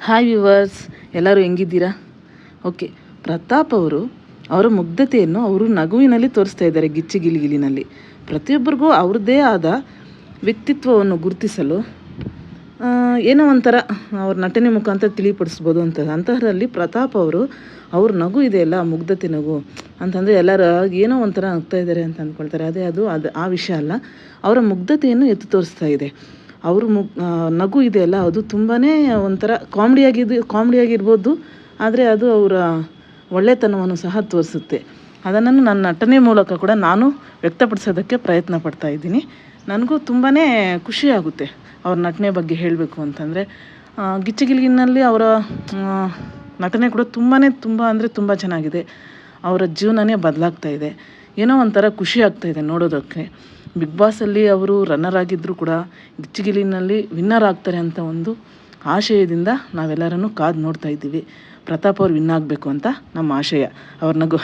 Hi viewers, ಎಲ್ಲರೂ ಹೆಂಗಿದ್ದೀರಾ? Okay, Pratap ಅವರು ಅವರ ಮುಗ್ಧತೆಯನ್ನು ಅವರು ನಗುವಿನಲ್ಲಿ ತೋರಿಸ್ತಾ ಇದ್ದಾರೆ. ಗಿಚ್ಚಿಗಿಲಿಗಿಲಿನಲ್ಲಿ ಪ್ರತಿಯೊಬ್ಬರಿಗೂ ಅವ್ರದ್ದೇ ಆದ ವ್ಯಕ್ತಿತ್ವವನ್ನು ಗುರುತಿಸಲು ಏನೋ ಒಂಥರ ಅವ್ರ ನಟನೆ ಮುಖಾಂತರ ತಿಳಿಪಡಿಸ್ಬೋದು ಅಂತಹರಲ್ಲಿ ಪ್ರತಾಪ್ ಅವರು ಅವ್ರ ನಗು ಇದೆಯಲ್ಲ, ಮುಗ್ಧತೆ ನಗು ಅಂತಂದರೆ ಎಲ್ಲರೂ ಏನೋ ಒಂಥರ ನಗ್ತಾ ಇದ್ದಾರೆ ಅಂತ ಅಂದ್ಕೊಳ್ತಾರೆ. ಅದು ಆ ವಿಷಯ ಅಲ್ಲ, ಅವರ ಮುಗ್ಧತೆಯನ್ನು ಎತ್ತು ತೋರಿಸ್ತಾ ಇದೆ. ಅವ್ರ ನಗು ಇದೆಯಲ್ಲ, ಅದು ತುಂಬಾ ಒಂಥರ ಕಾಮಿಡಿಯಾಗಿರ್ಬೋದು, ಆದರೆ ಅದು ಅವರ ಒಳ್ಳೆತನವನ್ನು ಸಹ ತೋರಿಸುತ್ತೆ. ಅದನ್ನು ನನ್ನ ನಟನೆ ಮೂಲಕ ಕೂಡ ನಾನು ವ್ಯಕ್ತಪಡಿಸೋದಕ್ಕೆ ಪ್ರಯತ್ನ ಪಡ್ತಾ ಇದ್ದೀನಿ. ನನಗೂ ತುಂಬಾ ಖುಷಿಯಾಗುತ್ತೆ ಅವ್ರ ನಟನೆ ಬಗ್ಗೆ ಹೇಳಬೇಕು ಅಂತಂದರೆ. ಗಿಚ್ಚಿಗಿಲಿಗಿನಲ್ಲಿ ಅವರ ನಟನೆ ಕೂಡ ತುಂಬ ಚೆನ್ನಾಗಿದೆ. ಅವರ ಜೀವನನೇ ಬದಲಾಗ್ತಾ ಇದೆ. ಏನೋ ಒಂಥರ ಖುಷಿ ಆಗ್ತಾಯಿದೆ ನೋಡೋದಕ್ಕೆ. ಬಿಗ್ ಬಾಸಲ್ಲಿ ಅವರು ರನ್ನರ್ ಆಗಿದ್ದರೂ ಕೂಡ ಗಿಚ್ಚಿಗಿಲಿನಲ್ಲಿ ವಿನ್ನರ್ ಆಗ್ತಾರೆ ಅಂತ ಒಂದು ಆಶಯದಿಂದ ನಾವೆಲ್ಲರನ್ನು ಕಾದು ನೋಡ್ತಾ ಇದ್ದೀವಿ. ಪ್ರತಾಪ್ ಅವ್ರು ವಿನ್ ಆಗಬೇಕು ಅಂತ ನಮ್ಮ ಆಶಯ. ಅವ್ರ ನಗು